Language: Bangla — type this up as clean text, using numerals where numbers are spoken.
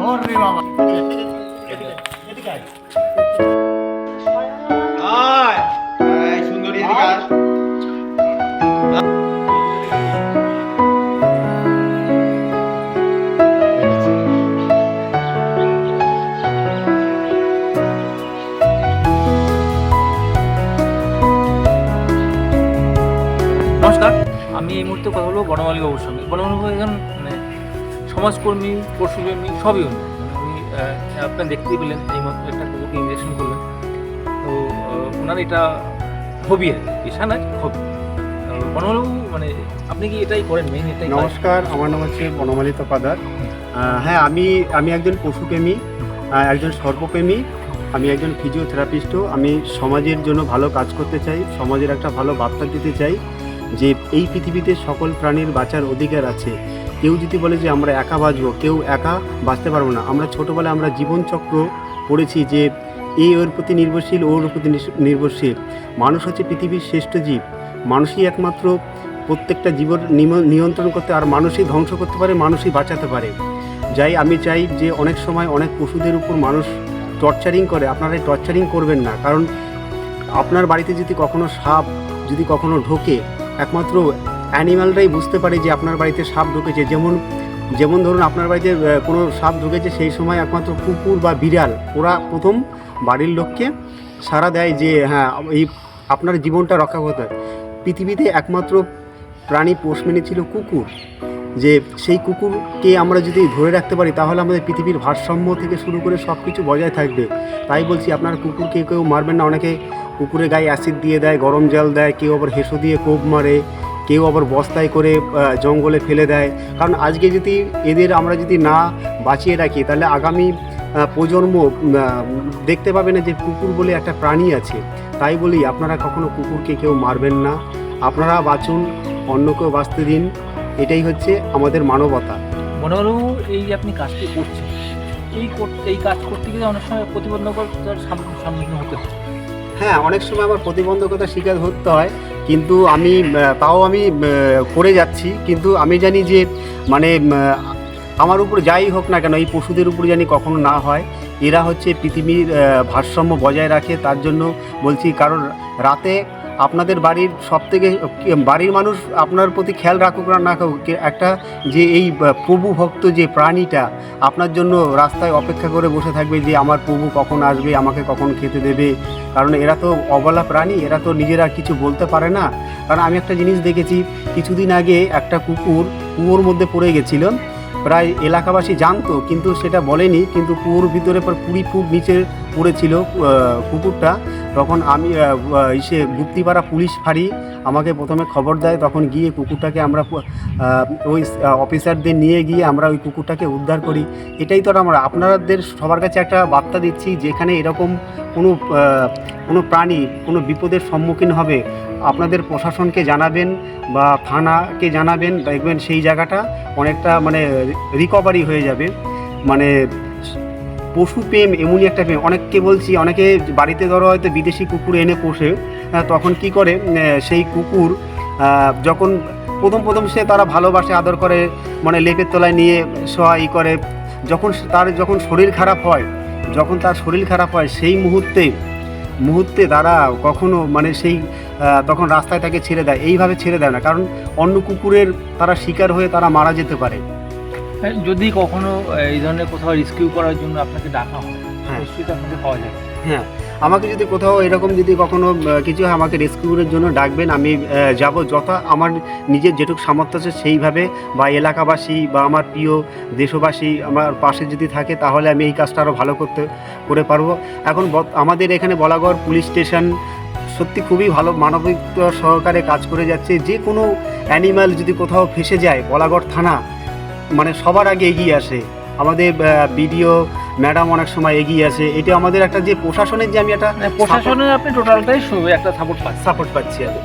ওরে বাবা সুন্দরী এদিকে আয়। নমস্কার, আমি এই মুহূর্তে কথা বলবো বনমালী বাবুর সঙ্গে। বনমালী বাবু একজন মানে সমাজকর্মী, পশুপ্রেমী, সবই উনি। উনি আপনারা দেখতেই পেলেন এই মাত্র একটা কুকুরকে ইঞ্জেকশন করলেন। তো ওনার এটা হবি আর কি, পেশা নয়, হবি। বনমালী বাবু মানে আপনি কি এটাই করেন, মেইন এটাই? নমস্কার, আমার নাম হচ্ছে বনমালী তপাদার। হ্যাঁ, আমি একজন পশুপ্রেমী, একজন সর্বপ্রেমী, আমি একজন ফিজিওথেরাপিস্টও। আমি সমাজের জন্য ভালো কাজ করতে চাই, সমাজের একটা ভালো বার্তা দিতে চাই যে এই পৃথিবীতে সকল প্রাণীর বাঁচার অধিকার আছে। কেউ যদি বলে যে আমরা একা বাঁচবো, কেউ একা বাঁচতে পারবো না। আমরা ছোটোবেলায় আমরা জীবনচক্র পড়েছি যে এই ওর প্রতি নির্ভরশীল, ওর প্রতি নির্ভরশীল। মানুষ হচ্ছে পৃথিবীর শ্রেষ্ঠ জীব। মানুষই একমাত্র প্রত্যেকটা জীবন নিয়ন্ত্রণ করতে, আর মানুষই ধ্বংস করতে পারে, মানুষই বাঁচাতে পারে। আমি চাই যে অনেক সময় অনেক পশুদের উপর মানুষ টর্চারিং করে, আপনারা এই টর্চারিং করবেন না। কারণ আপনার বাড়িতে যদি কখনো সাপ যদি কখনো ঢোকে, একমাত্র অ্যানিম্যালরাই বুঝতে পারে যে আপনার বাড়িতে সাপ ঢুকেছে। যেমন ধরুন আপনার বাড়িতে কোনো সাপ ঢুকেছে, সেই সময় একমাত্র কুকুর বা বিড়াল ওরা প্রথম বাড়ির লোককে সাড়া দেয় যে হ্যাঁ, এই আপনার জীবনটা রক্ষা করতে হয়। পৃথিবীতে একমাত্র প্রাণী পোষ মেনেছিল কুকুর। যে সেই কুকুরকে আমরা যদি ধরে রাখতে পারি, তাহলে আমাদের পৃথিবীর ভারসাম্য থেকে শুরু করে সব কিছু বজায় থাকবে। তাই বলছি, আপনার কুকুরকে কেউ মারবেন না। অনেকে কুকুরের গায়ে অ্যাসিড দিয়ে দেয়, গরম জল দেয়, কেউ আবার হেসো দিয়ে কোপ মারে, কেউ আবার বস্তায় করে জঙ্গলে ফেলে দেয়। কারণ আজকে যদি এদের আমরা যদি না বাঁচিয়ে রাখি, তাহলে আগামী প্রজন্ম দেখতে পাবে না যে কুকুর বলে একটা প্রাণী আছে। তাই বলি, আপনারা কখনো কুকুরকে কেউ মারবেন না, আপনারা বাঁচুন, অন্যকেও বাঁচতে দিন। এটাই হচ্ছে আমাদের মানবতা। বনমালী বাবু, এই যে আপনি কাজটি করছেন, এই কাজ করতে গেলে অনেক সময় প্রতিবন্ধকতার সম্মুখীন হতে হয়। হ্যাঁ, অনেক সময় আমার প্রতিবন্ধকতার শিকার হতে হয়, কিন্তু আমি করে যাচ্ছি। কিন্তু আমি জানি যে মানে আমার উপর যাই হোক না কেন, এই পশুদের উপর জানি কখনো না হয়। এরা হচ্ছে পৃথিবীর ভারসাম্য বজায় রাখে। তার জন্য বলছি, কারণ রাতে আপনাদের বাড়ির সবথেকে বাড়ির মানুষ আপনার প্রতি খেয়াল রাখুক না রাখুক, একটা যে এই প্রভু ভক্ত যে প্রাণীটা আপনার জন্য রাস্তায় অপেক্ষা করে বসে থাকবে যে আমার প্রভু কখন আসবে, আমাকে কখন খেতে দেবে। কারণ এরা তো অবলা প্রাণী, এরা তো নিজেরা কিছু বলতে পারে না। কারণ আমি একটা জিনিস দেখেছি, কিছুদিন আগে একটা কুয়োর মধ্যে পড়ে গেছিল। প্রায় এলাকাবাসী জানতো, কিন্তু সেটা বলেনি। কিন্তু কুয়োর ভিতরে 20 ফুট নিচে পড়েছিল কুকুরটা। তখন আমি গুপ্তিপাড়া পুলিশ ফাঁড়ি আমাকে প্রথমে খবর দেয়। তখন গিয়ে কুকুরটাকে আমরা ওই অফিসারদের নিয়ে গিয়ে আমরা ওই কুকুরটাকে উদ্ধার করি। এটাই তো আপনাদের সবার কাছে একটা বার্তা দিচ্ছি, যেখানে এরকম কোনো প্রাণী কোনো বিপদের সম্মুখীন হবে, আপনাদের প্রশাসনকে জানাবেন বা থানাকে জানাবেন। দেখবেন সেই জায়গাটা অনেকটা মানে রিকভারি হয়ে যাবে। মানে পশুপ্রেম এমনই একটা প্রেম। অনেককে বলছি, অনেকে বাড়িতে ধরো হয়তো বিদেশি কুকুর এনে পোষে, তখন কি করে সেই কুকুর যখন প্রথম সে তারা ভালোবাসে, আদর করে, মানে লেপের তলায় নিয়ে সহায় করে। যখন শরীর খারাপ হয়, সেই মুহূর্তে তারা কখনো মানে তখন রাস্তায় তাকে ছেড়ে দেয়। এইভাবে ছেড়ে দেয় না, কারণ অন্য কুকুরের তারা শিকার হয়ে তারা মারা যেতে পারে। যদি কখনো এই ধরনের কোথাও রেস্কিউ করার জন্য আপনাকে ডাকা হয়, হ্যাঁ, নিশ্চয়ই আপনাকে পাওয়া যাবে। হ্যাঁ, আমাকে যদি কোথাও এরকম যদি কখনো কিছু হয়, আমাকে রেস্কিউরের জন্য ডাকবেন। আমি যাব, আমার নিজের যেটুকু সামর্থ্য আছে সেইভাবে, বা এলাকাবাসী বা আমার প্রিয় দেশবাসী আমার পাশে যদি থাকে, তাহলে আমি এই কাজটা আরও ভালো করে পারবো। এখন আমাদের এখানে বলাগড় পুলিশ স্টেশন সত্যি খুবই ভালো মানবিকতা সহকারে কাজ করে যাচ্ছে। যে কোনো অ্যানিম্যাল যদি কোথাও ফেসে যায়, বলাগড় থানা মানে সবার আগে এগিয়ে আসে। আমাদের বিডিও ম্যাডাম অনেক সময় এগিয়ে আসে। এটা আমাদের একটা যে প্রশাসনের যে আমি একটা প্রশাসনের আপনি টোটালটাই একটা সাপোর্ট পাচ্ছি। আমি